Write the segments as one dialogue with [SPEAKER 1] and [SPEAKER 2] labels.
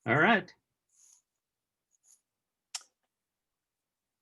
[SPEAKER 1] All right.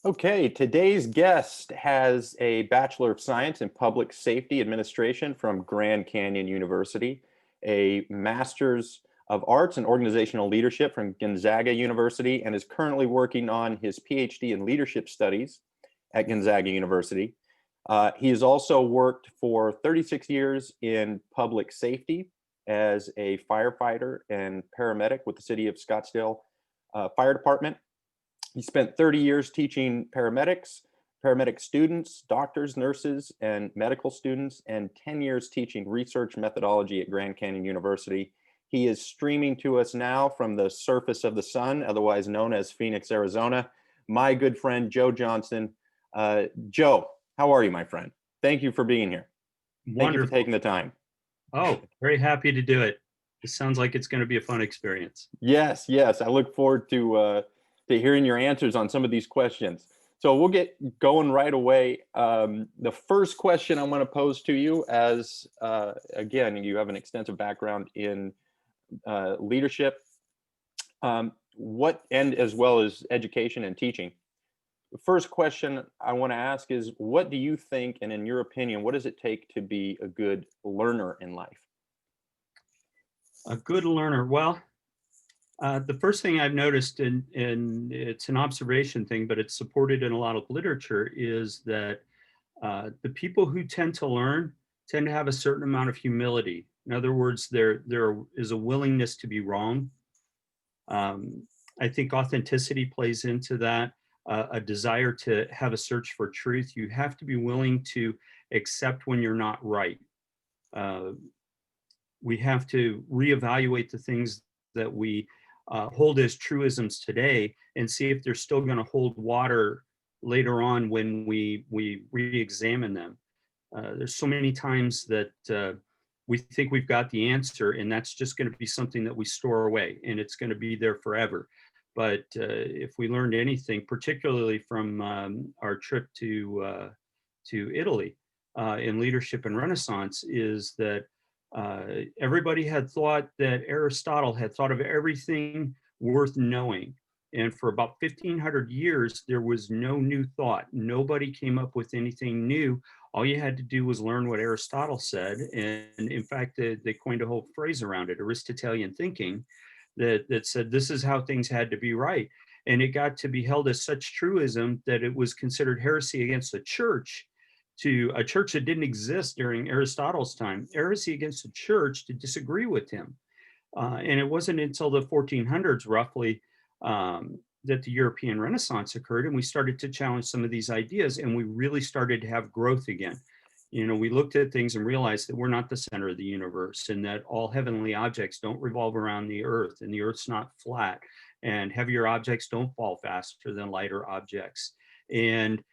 [SPEAKER 2] Okay, today's guest has a Bachelor of Science in Public Safety Administration from Grand Canyon University, a Master's of Arts in Organizational Leadership from Gonzaga University, and is currently working on his PhD in Leadership Studies at Gonzaga University. He has also worked for 36 years in public safety as a firefighter and paramedic with the City of Scottsdale Fire Department. He spent 30 years teaching paramedics, paramedic students, doctors, nurses, and medical students, and 10 years teaching research methodology at Grand Canyon University. He is streaming to us now from the surface of the sun, otherwise known as Phoenix, Arizona. My good friend, Joe Johnson. Joe, how are you, my friend? Thank you for being here. Thank you for
[SPEAKER 1] Wonderful.
[SPEAKER 2] taking the time.
[SPEAKER 1] Oh, very happy to do it. This sounds like it's going to be a fun experience.
[SPEAKER 2] Yes, yes. I look forward to hearing your answers on some of these questions. So we'll get going right away. The first question I want to pose to you, as again, you have an extensive background in leadership, and as well as education and teaching. The first question I want to ask is, what do you think, and in your opinion, what does it take to be a good learner in life?
[SPEAKER 1] A good learner. Well, the first thing I've noticed, and it's an observation thing, but it's supported in a lot of literature, is that the people who tend to learn tend to have a certain amount of humility. In other words, there is a willingness to be wrong. I think authenticity plays into that, a desire to have a search for truth. You have to be willing to accept when you're not right. Uh, we have to reevaluate the things that we hold as truisms today and see if they're still going to hold water later on when we re-examine them. There's so many times that we think we've got the answer, and that's just going to be something that we store away, and it's going to be there forever. But if we learned anything, particularly from our trip to Italy in leadership and Renaissance, is that everybody had thought that Aristotle had thought of everything worth knowing. And for about 1500 years, there was no new thought. Nobody came up with anything new. All you had to do was learn what Aristotle said. And in fact, they coined a whole phrase around it, Aristotelian thinking, that said this is how things had to be right. And it got to be held as such truism that it was considered heresy against the church, to a church that didn't exist during Aristotle's time, heresy against the church to disagree with him. And it wasn't until the 1400s, roughly, that the European Renaissance occurred, and we started to challenge some of these ideas, and we really started to have growth again. You know, we looked at things and realized that we're not the center of the universe, and that all heavenly objects don't revolve around the earth, and the earth's not flat, and heavier objects don't fall faster than lighter objects. And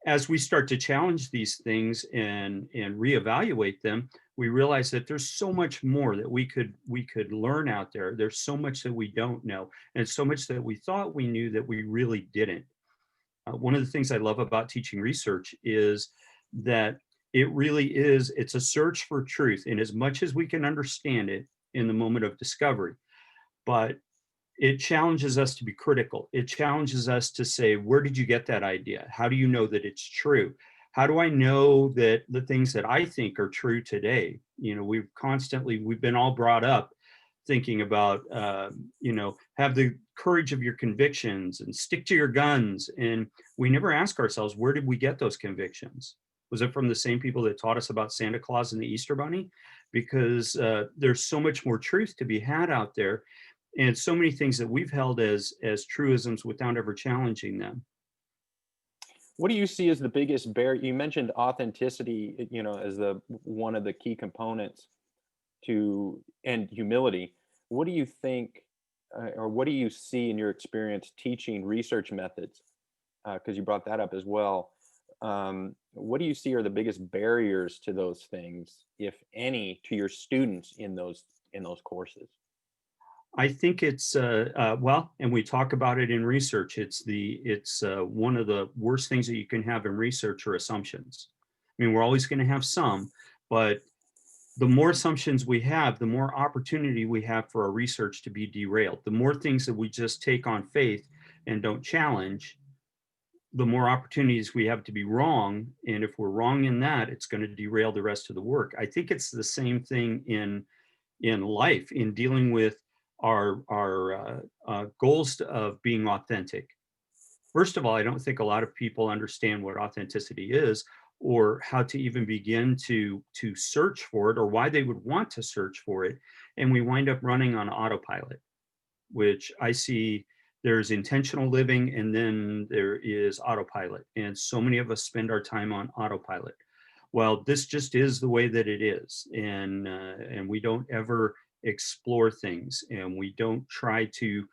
[SPEAKER 1] as we start to challenge these things and reevaluate them, we realize that there's so much more that we could learn out there. There's so much that we don't know, and so much that we thought we knew that we really didn't. One of the things I love about teaching research is that it really is, it's a search for truth in as much as we can understand it in the moment of discovery. But it challenges us to be critical. It challenges us to say, where did you get that idea? How do you know that it's true? How do I know that the things that I think are true today? You know, we've been all brought up thinking about, have the courage of your convictions and stick to your guns. And we never ask ourselves, where did we get those convictions? Was it from the same people that taught us about Santa Claus and the Easter Bunny? Because there's so much more truth to be had out there, and so many things that we've held as truisms without ever challenging them.
[SPEAKER 2] What do you see as the biggest barrier? You mentioned authenticity, as the one of the key components to, and humility. What do you think, or what do you see in your experience teaching research methods? Because you brought that up as well. What do you see are the biggest barriers to those things, if any, to your students in those courses?
[SPEAKER 1] I think it's well, and we talk about it in research. It's one of the worst things that you can have in research are assumptions. I mean, we're always going to have some, but the more assumptions we have, the more opportunity we have for our research to be derailed. The more things that we just take on faith and don't challenge, the more opportunities we have to be wrong. And if we're wrong in that, it's going to derail the rest of the work. I think it's the same thing in life, in dealing with our goals of being authentic. First of all, I don't think a lot of people understand what authenticity is, or how to even begin to search for it, or why they would want to search for it. And we wind up running on autopilot, which I see there's intentional living and then there is autopilot. And so many of us spend our time on autopilot. Well, this just is the way that it is. And we don't ever explore things, and we don't try to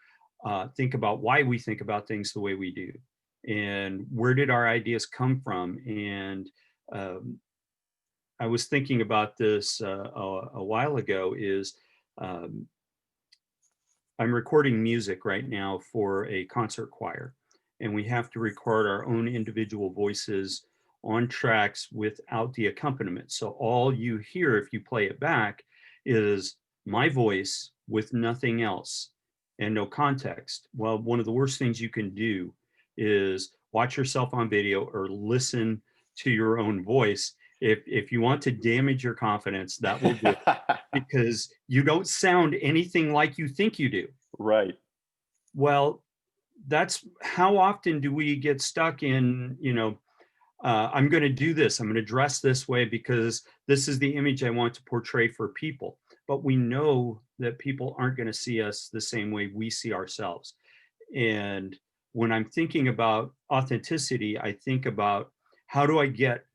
[SPEAKER 1] think about why we think about things the way we do. And where did our ideas come from? And um, I was thinking about this a while ago, is um, I'm recording music right now for a concert choir, and we have to record our own individual voices on tracks without the accompaniment. So all you hear if you play it back is my voice with nothing else and no context. Well, one of the worst things you can do is watch yourself on video or listen to your own voice. If you want to damage your confidence, that will do it, because you don't sound anything like you think you do.
[SPEAKER 2] Right.
[SPEAKER 1] Well, that's how often do we get stuck in, I'm going to do this, I'm going to dress this way because this is the image I want to portray for people. But we know that people aren't going to see us the same way we see ourselves. And when I'm thinking about authenticity, I think about, how do I get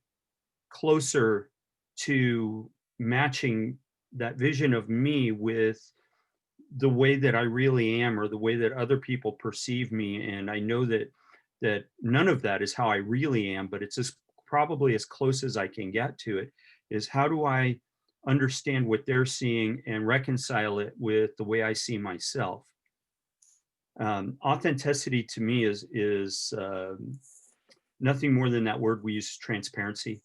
[SPEAKER 1] closer to matching that vision of me with the way that I really am, or the way that other people perceive me. And I know that none of that is how I really am, but it's probably as close as I can get to it. Is, how do I understand what they're seeing and reconcile it with the way I see myself? Authenticity to me is nothing more than that word we use, transparency.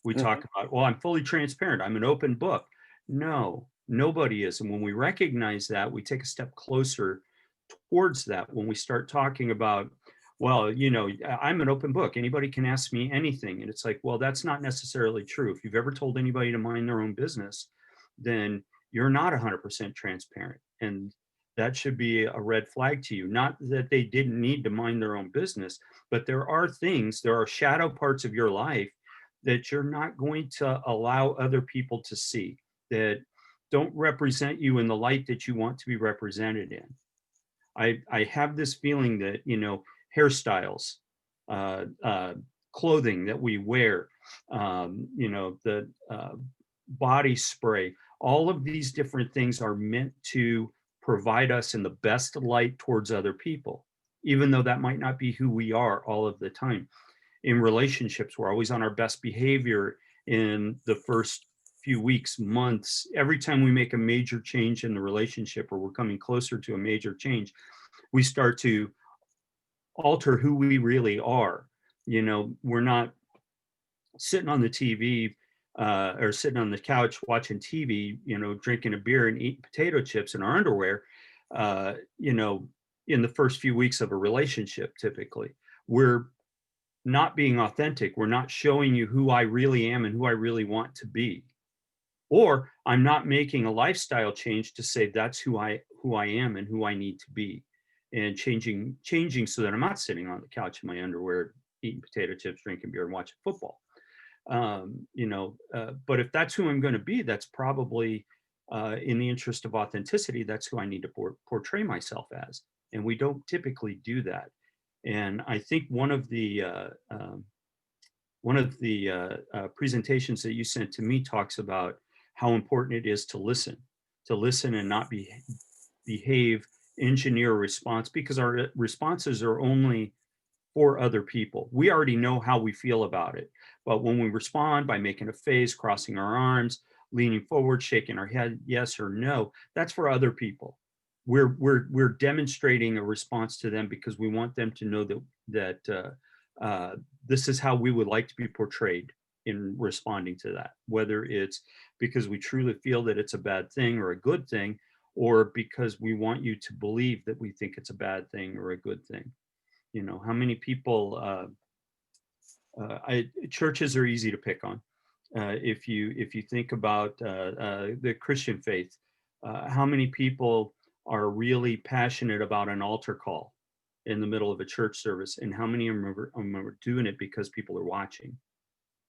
[SPEAKER 1] We talk about, well, I'm fully transparent, I'm an open book. No, nobody is. And when we recognize that, we take a step closer towards that. When we start talking about, well, I'm an open book, anybody can ask me anything. And it's like, well, that's not necessarily true. If you've ever told anybody to mind their own business, then you're not 100% transparent. And that should be a red flag to you. Not that they didn't need to mind their own business, but there are shadow parts of your life that you're not going to allow other people to see, that don't represent you in the light that you want to be represented in. I have this feeling that, hairstyles, clothing that we wear, the body spray, all of these different things are meant to provide us in the best light towards other people, even though that might not be who we are all of the time. In relationships, we're always on our best behavior in the first few weeks, months. Every time we make a major change in the relationship, or we're coming closer to a major change, we start to alter who we really are. We're not sitting on the TV or sitting on the couch watching TV, drinking a beer and eating potato chips in our underwear, in the first few weeks of a relationship. Typically, we're not being authentic. We're not showing you who I really am and who I really want to be. Or I'm not making a lifestyle change to say that's who I am and who I need to be, and changing so that I'm not sitting on the couch in my underwear, eating potato chips, drinking beer, and watching football. But if that's who I'm going to be, that's probably in the interest of authenticity, that's who I need to portray myself as. And we don't typically do that. And I think one of the presentations that you sent to me talks about how important it is to listen and not behave, engineer a response, because our responses are only for other people. We already know how we feel about it. But when we respond by making a face, crossing our arms, leaning forward, shaking our head, yes or no, that's for other people. We're demonstrating a response to them because we want them to know that this is how we would like to be portrayed in responding to that, whether it's because we truly feel that it's a bad thing or a good thing, or because we want you to believe that we think it's a bad thing or a good thing. You know, how many people, churches are easy to pick on. If you think about the Christian faith, how many people are really passionate about an altar call in the middle of a church service, and how many of them are doing it because people are watching?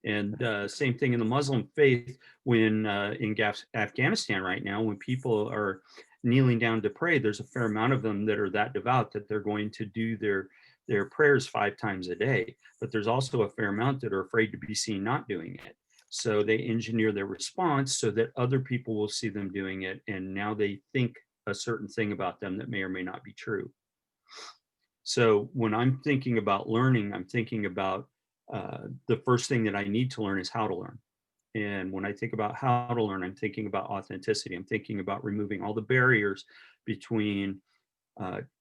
[SPEAKER 1] And same thing in the Muslim faith, when in Afghanistan right now, when people are kneeling down to pray, there's a fair amount of them that are that devout that they're going to do their prayers 5 times a day. But there's also a fair amount that are afraid to be seen not doing it. So they engineer their response so that other people will see them doing it, and now they think a certain thing about them that may or may not be true. So when I'm thinking about learning, I'm thinking about the first thing that I need to learn is how to learn. And when I think about how to learn, I'm thinking about authenticity. I'm thinking about removing all the barriers between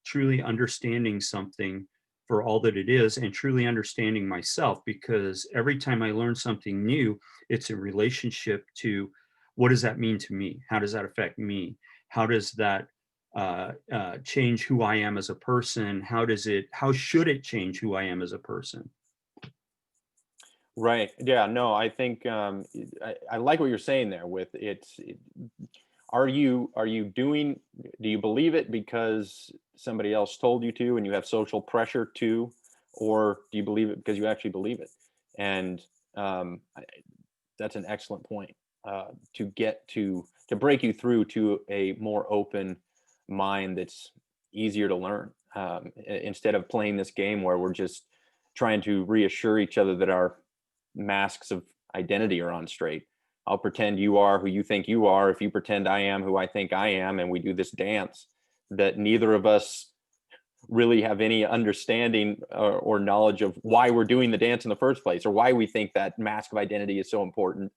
[SPEAKER 1] truly understanding something for all that it is and truly understanding myself. Because every time I learn something new, it's in relationship to, what does that mean to me? How does that affect me? How does that change who I am as a person? How should it change who I am as a person?
[SPEAKER 2] Right. Yeah. No, I think I like what you're saying there. With are you doing? Do you believe it because somebody else told you to, and you have social pressure to, or do you believe it because you actually believe it? And that's an excellent point, to get to break you through to a more open mind that's easier to learn, instead of playing this game where we're just trying to reassure each other that our masks of identity are on straight. I'll pretend you are who you think you are if you pretend I am who I think I am, and we do this dance that neither of us really have any understanding or knowledge of why we're doing the dance in the first place, or why we think that mask of identity is so important.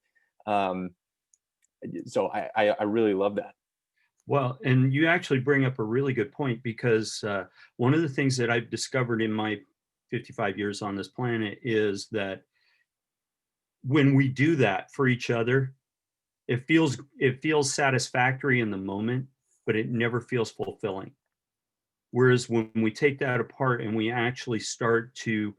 [SPEAKER 2] Um, so I really love that.
[SPEAKER 1] Well, and you actually bring up a really good point, because one of the things that I've discovered in my 55 years on this planet is that when we do that for each other, it feels satisfactory in the moment, but it never feels fulfilling. Whereas when we take that apart and we actually start to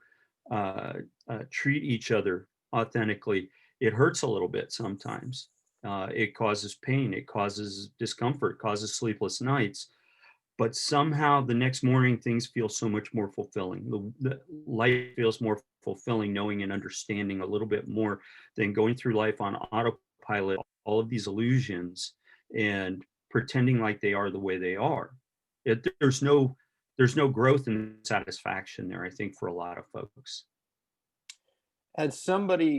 [SPEAKER 1] treat each other authentically, it hurts a little bit sometimes. It causes pain, it causes discomfort, causes sleepless nights. But somehow the next morning things feel so much more fulfilling. The life feels more fulfilling knowing and understanding a little bit more than going through life on autopilot, all of these illusions, and pretending like they are the way they are. There's no growth and satisfaction there, I think, for a lot of folks.
[SPEAKER 2] As somebody